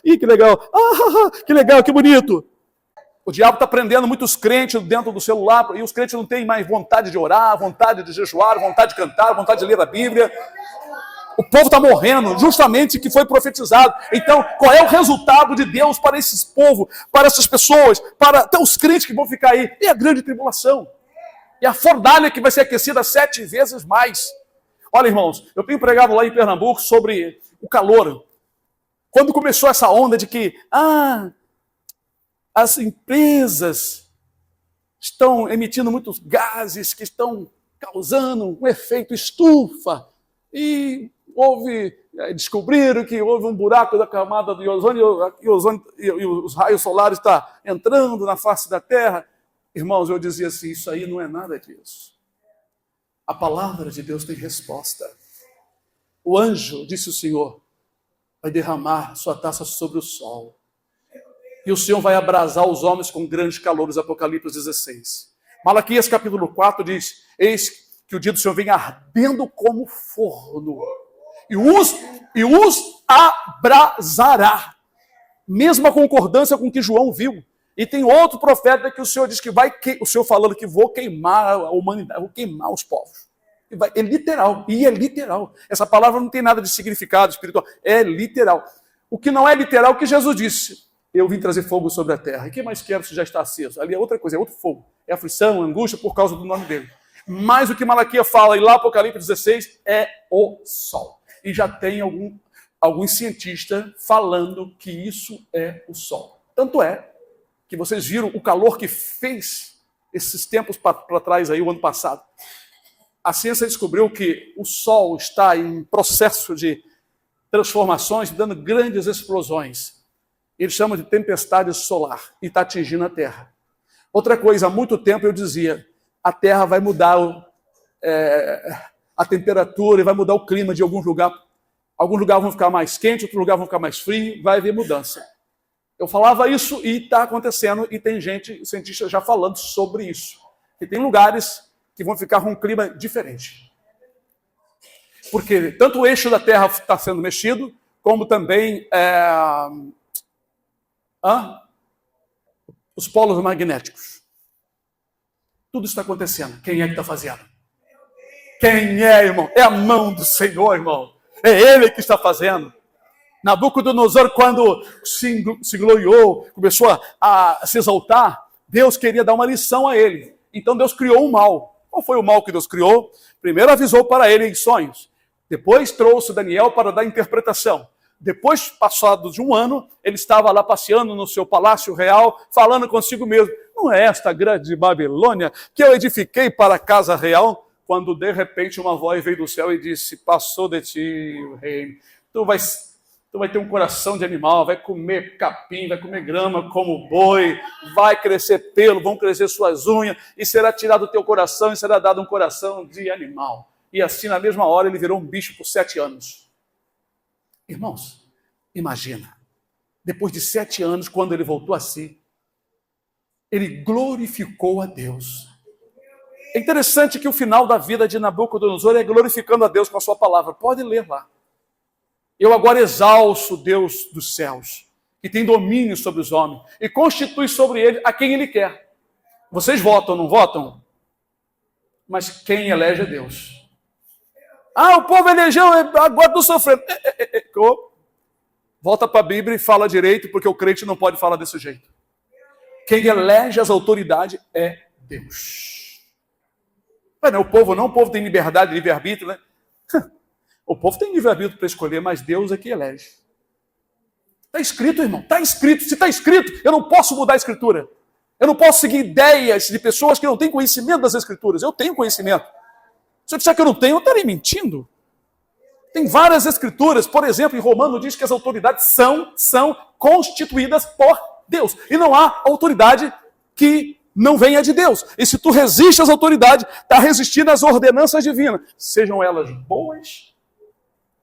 Ih, que legal. Que legal, que bonito. O diabo está prendendo muitos crentes dentro do celular, e os crentes não têm mais vontade de orar, vontade de jejuar, vontade de cantar, vontade de ler a Bíblia. O povo está morrendo, justamente que foi profetizado. Então, qual é o resultado de Deus para esses povos, para essas pessoas, para até os crentes que vão ficar aí? É a grande tribulação. E a fornalha que vai ser aquecida 7 vezes mais. Olha, irmãos, eu tenho pregado lá em Pernambuco sobre o calor. Quando começou essa onda de que as empresas estão emitindo muitos gases que estão causando um efeito estufa, e descobriram que houve um buraco da camada de ozônio, e os raios solares estão entrando na face da Terra. Irmãos, eu dizia assim, isso aí não é nada disso. A palavra de Deus tem resposta. O anjo, disse o Senhor, vai derramar sua taça sobre o sol. E o Senhor vai abrasar os homens com grandes calores, Apocalipse 16. Malaquias capítulo 4 diz, eis que o dia do Senhor vem ardendo como forno, e os abrasará. Mesma concordância com o que João viu. E tem outro profeta que o Senhor diz que o Senhor falando que vou queimar a humanidade, vou queimar os povos. É literal, e é literal. Essa palavra não tem nada de significado espiritual, é literal. O que não é literal é o que Jesus disse. Eu vim trazer fogo sobre a terra. E o que mais quero se já está aceso? Ali é outra coisa, é outro fogo. É aflição, angústia por causa do nome dele. Mas o que Malaquias fala, e lá Apocalipse 16, é o sol. E já tem alguns cientistas falando que isso é o sol. Tanto é que vocês viram o calor que fez esses tempos para trás aí, o ano passado. a ciência descobriu que o Sol está em processo de transformações, dando grandes explosões. Eles chamam de tempestade solar e está atingindo a Terra. Outra coisa, há muito tempo eu dizia, a Terra vai mudar a temperatura e vai mudar o clima de alguns lugares. Alguns lugares vão ficar mais quentes, outros lugares vão ficar mais frios, vai haver mudança. Eu falava isso e está acontecendo, e tem cientistas já falando sobre isso. E tem lugares que vão ficar com um clima diferente. Porque tanto o eixo da Terra está sendo mexido, como também os polos magnéticos. Tudo está acontecendo. Quem é que está fazendo? Quem é, irmão? É a mão do Senhor, irmão. É Ele que está fazendo. Nabucodonosor, quando se gloriou, começou a se exaltar, Deus queria dar uma lição a ele. Então Deus criou um mal. Qual foi o mal que Deus criou? Primeiro avisou para ele em sonhos. Depois trouxe Daniel para dar interpretação. Depois, passado de um ano, ele estava lá passeando no seu palácio real, falando consigo mesmo. Não é esta grande Babilônia que eu edifiquei para a casa real? Quando de repente uma voz veio do céu e disse, passou de ti o reino. Tu vai ter um coração de animal, vai comer capim, vai comer grama como boi, vai crescer pelo, vão crescer suas unhas, e será tirado o teu coração e será dado um coração de animal. E assim, na mesma hora, ele virou um bicho por 7 anos. Irmãos, imagina, depois de 7 anos, quando ele voltou a si, ele glorificou a Deus. É interessante que o final da vida de Nabucodonosor é glorificando a Deus com a sua palavra. Pode ler lá. Eu agora exalço o Deus dos céus, que tem domínio sobre os homens, e constitui sobre ele a quem ele quer. Vocês votam, não votam? Mas quem elege é Deus. O povo elegeu, agora estou sofrendo. Volta para a Bíblia e fala direito, porque o crente não pode falar desse jeito. Quem elege as autoridades é Deus. Mas não, o povo tem liberdade, livre-arbítrio, né? O povo tem livre-arbítrio para escolher, mas Deus é que elege. Está escrito, irmão, está escrito. Se está escrito, eu não posso mudar a escritura. Eu não posso seguir ideias de pessoas que não têm conhecimento das escrituras. Eu tenho conhecimento. Se eu disser que eu não tenho, eu estarei mentindo. Tem várias escrituras, por exemplo, em Romano diz que as autoridades são constituídas por Deus. E não há autoridade que não venha de Deus. E se tu resiste às autoridades, está resistindo às ordenanças divinas. Sejam elas boas,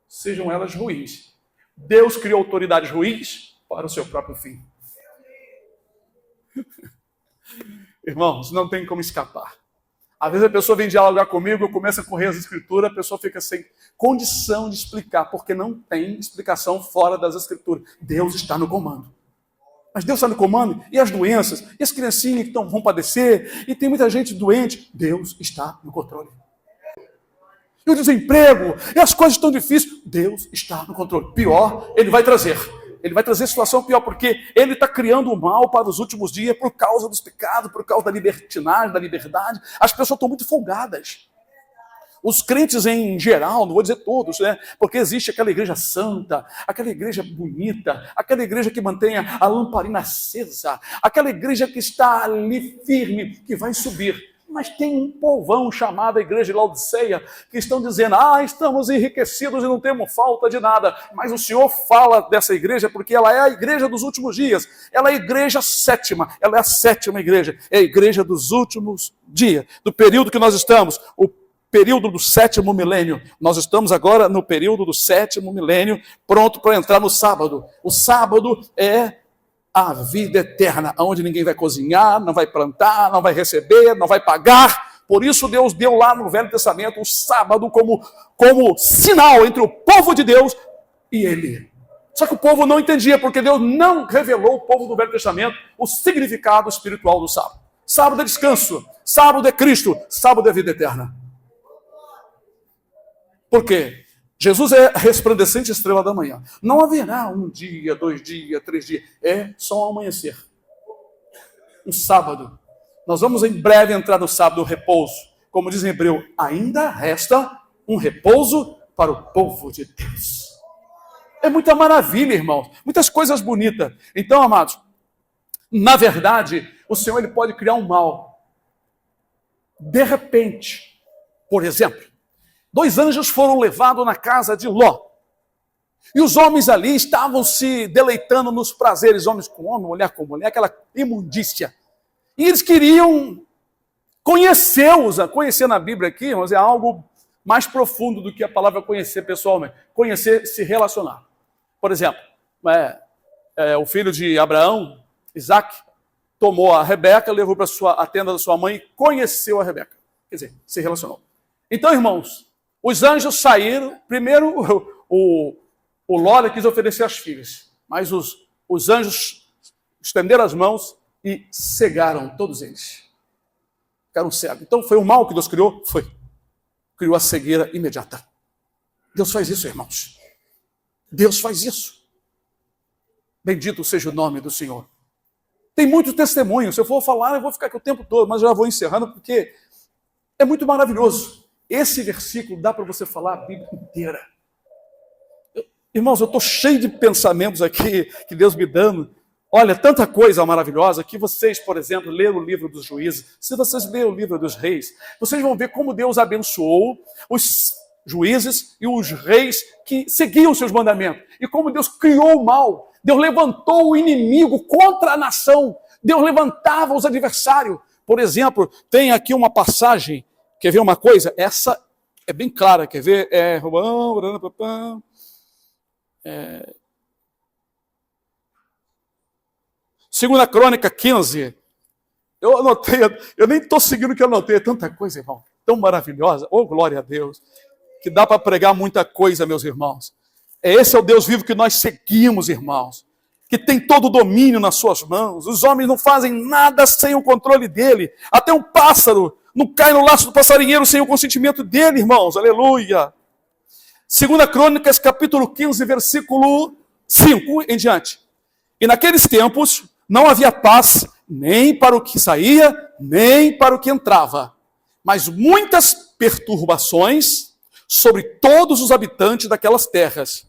sejam elas ruins. Deus criou autoridades ruins para o seu próprio fim. Irmãos, não tem como escapar. Às vezes a pessoa vem dialogar comigo, eu começo a correr as escrituras, a pessoa fica sem condição de explicar, porque não tem explicação fora das escrituras. Deus está no comando. Mas Deus está no comando, e as doenças, e as criancinhas que vão padecer, e tem muita gente doente, Deus está no controle. E o desemprego, e as coisas estão difíceis, Deus está no controle. Pior, Ele vai trazer situação pior, porque Ele está criando o mal para os últimos dias por causa dos pecados, por causa da libertinagem, da liberdade. As pessoas estão muito folgadas. Os crentes em geral, não vou dizer todos, né? Porque existe aquela igreja santa, aquela igreja bonita, aquela igreja que mantém a lamparina acesa, aquela igreja que está ali firme, que vai subir. Mas tem um povão chamado a igreja de Laodiceia, que estão dizendo, estamos enriquecidos e não temos falta de nada. Mas o Senhor fala dessa igreja porque ela é a igreja dos últimos dias. Ela é a igreja sétima, ela é a sétima igreja. É a igreja dos últimos dias, do período que nós estamos, o período do 7º milênio. Nós estamos agora no período do 7º milênio, pronto para entrar no sábado. O sábado é a vida eterna, onde ninguém vai cozinhar, não vai plantar, não vai receber, não vai pagar. Por isso Deus deu lá no Velho Testamento o sábado como sinal entre o povo de Deus e Ele. Só que o povo não entendia, porque Deus não revelou ao povo do Velho Testamento o significado espiritual do sábado. Sábado é descanso, sábado é Cristo, sábado é vida eterna. Por quê? Jesus é a resplandecente estrela da manhã. Não haverá 1 dia, 2 dias, 3 dias. É só um amanhecer. Um sábado. Nós vamos em breve entrar no sábado, o repouso. Como diz em Hebreu, ainda resta um repouso para o povo de Deus. É muita maravilha, irmãos. Muitas coisas bonitas. Então, amados, na verdade, o Senhor ele pode criar um mal. De repente. Por exemplo, 2 anjos foram levados na casa de Ló. E os homens ali estavam se deleitando nos prazeres, homens com homem, mulher com mulher, aquela imundícia. E eles queriam conhecê-los. Conhecer na Bíblia aqui, irmãos, é algo mais profundo do que a palavra conhecer pessoalmente. Conhecer, se relacionar. Por exemplo, o filho de Abraão, Isaac, tomou a Rebeca, levou para a tenda da sua mãe e conheceu a Rebeca. Quer dizer, se relacionou. Então, irmãos, os anjos saíram. Primeiro, o Ló quis oferecer as filhas, mas os anjos estenderam as mãos e cegaram todos eles. Ficaram cegos. Então, foi o mal que Deus criou? Foi. Criou a cegueira imediata. Deus faz isso, irmãos. Deus faz isso. Bendito seja o nome do Senhor. Tem muito testemunho. Se eu for falar, eu vou ficar aqui o tempo todo, mas eu já vou encerrando, porque é muito maravilhoso. Esse versículo dá para você falar a Bíblia inteira. Irmãos, eu estou cheio de pensamentos aqui que Deus me dando. Olha, tanta coisa maravilhosa que vocês, por exemplo, leram o livro dos Juízes. Se vocês lerem o livro dos Reis, vocês vão ver como Deus abençoou os juízes e os reis que seguiam seus mandamentos. E como Deus criou o mal. Deus levantou o inimigo contra a nação. Deus levantava os adversários. Por exemplo, tem aqui uma passagem. Quer ver uma coisa? Essa é bem clara. Quer ver? Segunda Crônica 15. Eu anotei, eu nem estou seguindo o que eu anotei. É tanta coisa, irmão. Tão maravilhosa. Oh, glória a Deus. Que dá para pregar muita coisa, meus irmãos. Esse é o Deus vivo que nós seguimos, irmãos. Que tem todo o domínio nas suas mãos. Os homens não fazem nada sem o controle dele. Até um pássaro não cai no laço do passarinheiro sem o consentimento dele, irmãos. Aleluia. Segunda Crônicas, capítulo 15, versículo 5 em diante. E naqueles tempos não havia paz nem para o que saía, nem para o que entrava, mas muitas perturbações sobre todos os habitantes daquelas terras.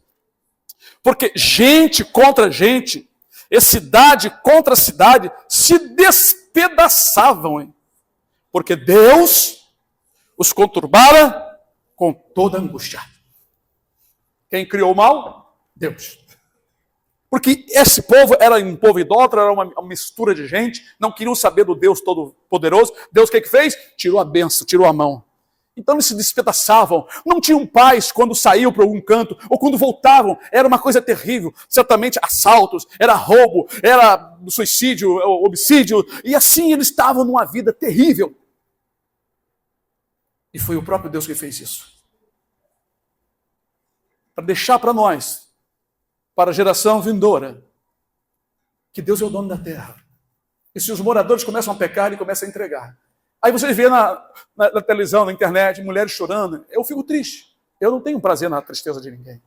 Porque gente contra gente, e cidade contra cidade, se despedaçavam, hein? Porque Deus os conturbara com toda angústia. Quem criou o mal? Deus. Porque esse povo era um povo idólatra, era uma mistura de gente, não queriam saber do Deus Todo-Poderoso. Deus o que fez? Tirou a bênção, tirou a mão. Então eles se despedaçavam, não tinham paz quando saíam para algum canto, ou quando voltavam, era uma coisa terrível. Certamente assaltos, era roubo, era suicídio, homicídio, e assim eles estavam numa vida terrível. E foi o próprio Deus que fez isso. Para deixar para nós, para a geração vindoura, que Deus é o dono da terra. E se os moradores começam a pecar, ele começa a entregar. Aí vocês vê na televisão, na internet, mulheres chorando. Eu fico triste. Eu não tenho prazer na tristeza de ninguém.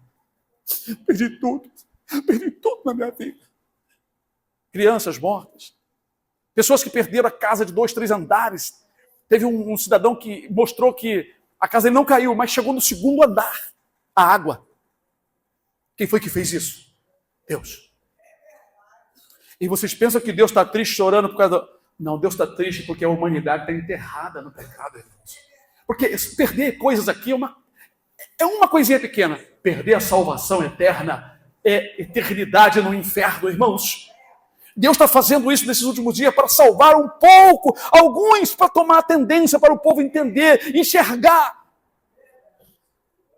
Perdi tudo na minha vida. Crianças mortas. Pessoas que perderam a casa de 2, 3 andares. Teve um cidadão que mostrou que a casa dele não caiu, mas chegou no 2º andar. A água. Quem foi que fez isso? Deus. E vocês pensam que Deus está triste, chorando por causa do... Não, Deus está triste porque a humanidade está enterrada no pecado, irmãos. Porque perder coisas aqui é uma coisinha pequena. Perder a salvação eterna é eternidade no inferno, irmãos. Deus está fazendo isso nesses últimos dias para salvar um pouco, alguns para tomar a tendência para o povo entender, enxergar.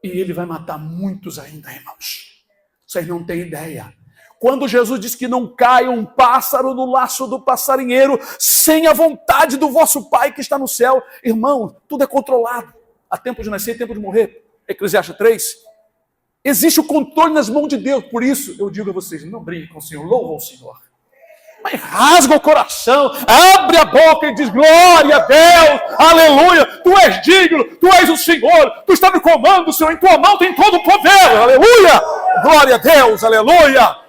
E ele vai matar muitos ainda, irmãos. Vocês não têm ideia. Quando Jesus diz que não caia um pássaro no laço do passarinheiro, sem a vontade do vosso Pai que está no céu, irmão, tudo é controlado. Há tempo de nascer e tempo de morrer. Eclesiastes 3. Existe o controle nas mãos de Deus. Por isso, eu digo a vocês, não brinquem com o Senhor, louvam o Senhor. Mas rasga o coração, abre a boca e diz, glória a Deus, aleluia, tu és digno, tu és o Senhor, tu está no comando, Senhor, em tua mão tem todo o poder, aleluia, glória a Deus, aleluia.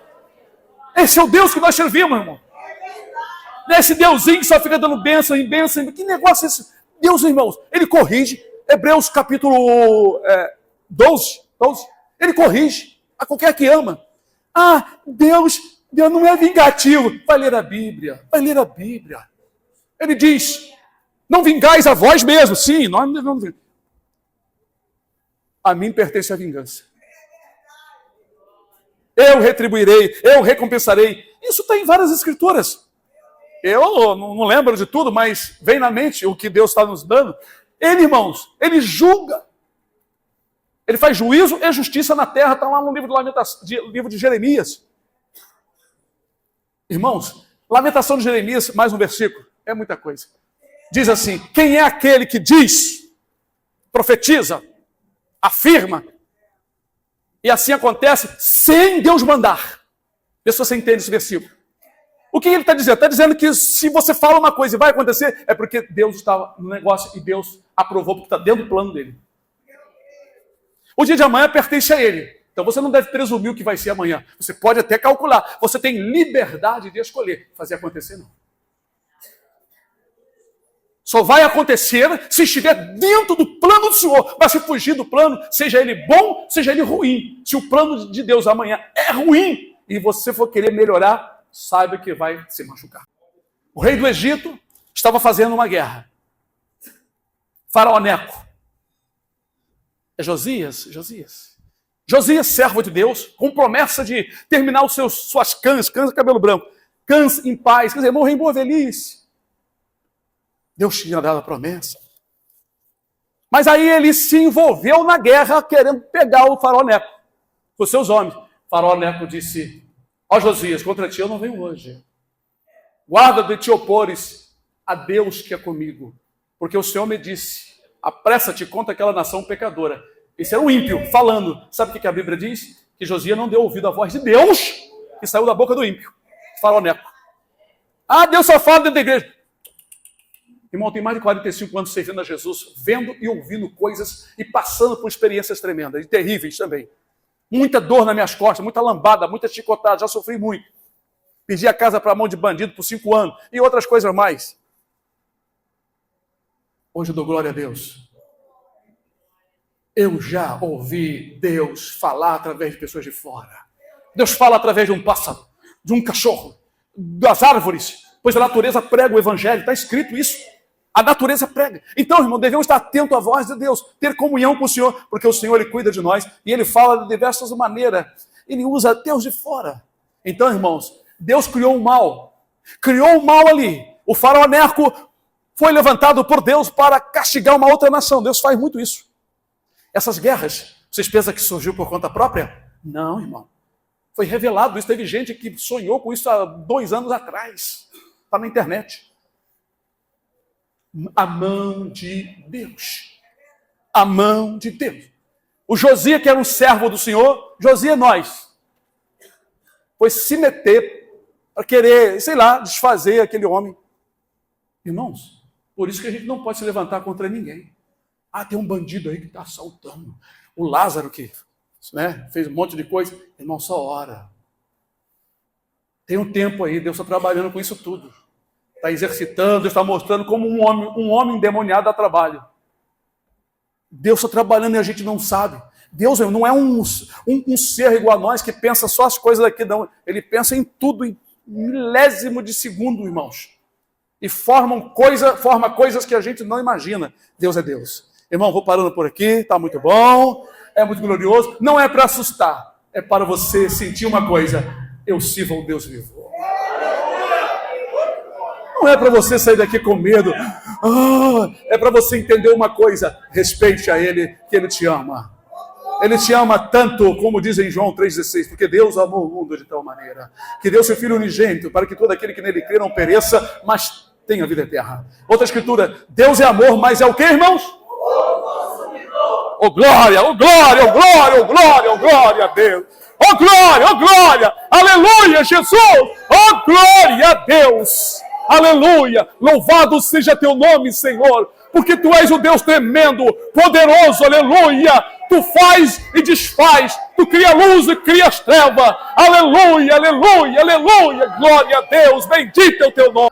Esse é o Deus que nós servimos, irmão. Esse Deusinho que só fica dando bênção em bênção. Que negócio é esse? Deus, irmãos, ele corrige. Hebreus capítulo 12. Ele corrige a qualquer que ama. Ah, Deus não é vingativo. Vai ler a Bíblia. Ele diz, não vingais a vós mesmos. Sim, nós não devemos. A mim pertence a vingança. Eu retribuirei, eu recompensarei. Isso está em várias escrituras. Eu não lembro de tudo, mas vem na mente o que Deus está nos dando. Ele, irmãos, ele julga. Ele faz juízo e justiça na terra. Está lá no livro de Jeremias. Irmãos, Lamentação de Jeremias, mais um versículo. É muita coisa. Diz assim: quem é aquele que diz, profetiza, afirma, e assim acontece sem Deus mandar? Vê se você entende esse versículo. O que ele está dizendo? Está dizendo que se você fala uma coisa e vai acontecer, é porque Deus estava no negócio e Deus aprovou, porque está dentro do plano dele. O dia de amanhã pertence a ele. Então você não deve presumir o que vai ser amanhã. Você pode até calcular. Você tem liberdade de escolher. Fazer acontecer, não. Só vai acontecer se estiver dentro do plano do Senhor. Mas se fugir do plano, seja ele bom, seja ele ruim. Se o plano de Deus amanhã é ruim e você for querer melhorar, saiba que vai se machucar. O rei do Egito estava fazendo uma guerra. Faraó Neco. É Josias, servo de Deus, com promessa de terminar suas cãs de cabelo branco, cãs em paz, quer dizer, morrer em boa velhice. Deus tinha dado a promessa. Mas aí ele se envolveu na guerra, querendo pegar o Faraó Neco, com seus homens. O Faraó Neco disse: ó Josias, contra ti eu não venho hoje. Guarda de te opores a Deus que é comigo, porque o Senhor me disse: apressa-te contra aquela nação pecadora. Esse era o ímpio falando. Sabe o que a Bíblia diz? Que Josias não deu ouvido à voz de Deus, que saiu da boca do ímpio. Faraó Neco. Ah, Deus só fala dentro da igreja. Irmão, tem mais de 45 anos servindo a Jesus, vendo e ouvindo coisas e passando por experiências tremendas e terríveis também. Muita dor nas minhas costas, muita lambada, muita chicotada, já sofri muito. Perdi a casa para a mão de bandido por 5 anos e outras coisas mais. Hoje eu dou glória a Deus. Eu já ouvi Deus falar através de pessoas de fora. Deus fala através de um pássaro, de um cachorro, das árvores, pois a natureza prega o evangelho, está escrito isso. A natureza prega. Então, irmão, devemos estar atentos à voz de Deus, ter comunhão com o Senhor, porque o Senhor, Ele cuida de nós e Ele fala de diversas maneiras. Ele usa Deus de fora. Então, irmãos, Deus criou o mal. Criou o mal ali. O Faraó Neco foi levantado por Deus para castigar uma outra nação. Deus faz muito isso. Essas guerras, vocês pensam que surgiu por conta própria? Não, irmão. Foi revelado isso. Teve gente que sonhou com isso há 2 anos atrás. Está na internet. A mão de Deus. A mão de Deus. O Josias, que era um servo do Senhor, Josias nós, foi se meter para querer, sei lá, desfazer aquele homem. Irmãos, por isso que a gente não pode se levantar contra ninguém. Ah, tem um bandido aí que está assaltando. O Lázaro que fez um monte de coisa. Irmão, só ora. Tem um tempo aí, Deus está trabalhando com isso tudo. Está exercitando, está mostrando como um homem endemoniado dá trabalho. Deus está trabalhando e a gente não sabe. Deus não é um ser igual a nós que pensa só as coisas daqui, não. Ele pensa em tudo, em milésimo de segundo, irmãos. E forma coisas que a gente não imagina. Deus é Deus. Irmão, vou parando por aqui, está muito bom, é muito glorioso. Não é para assustar, é para você sentir uma coisa. Eu sirvo ao Deus vivo. Não é para você sair daqui com medo. É para você entender uma coisa. Respeite a Ele, que Ele te ama. Ele te ama tanto, como diz em João 3,16, porque Deus amou o mundo de tal maneira, que deu seu Filho unigênito, para que todo aquele que nele crê não pereça, mas tenha vida eterna. Outra escritura, Deus é amor, mas é o que, irmãos? Oh glória, oh glória, oh glória, oh glória, oh glória a Deus. Oh glória, oh glória, aleluia, Jesus. Oh glória a Deus. Aleluia! Louvado seja teu nome, Senhor, porque tu és o Deus tremendo, poderoso, aleluia! Tu faz e desfaz, tu cria luz e crias treva, aleluia, aleluia, aleluia! Glória a Deus, bendito é o teu nome!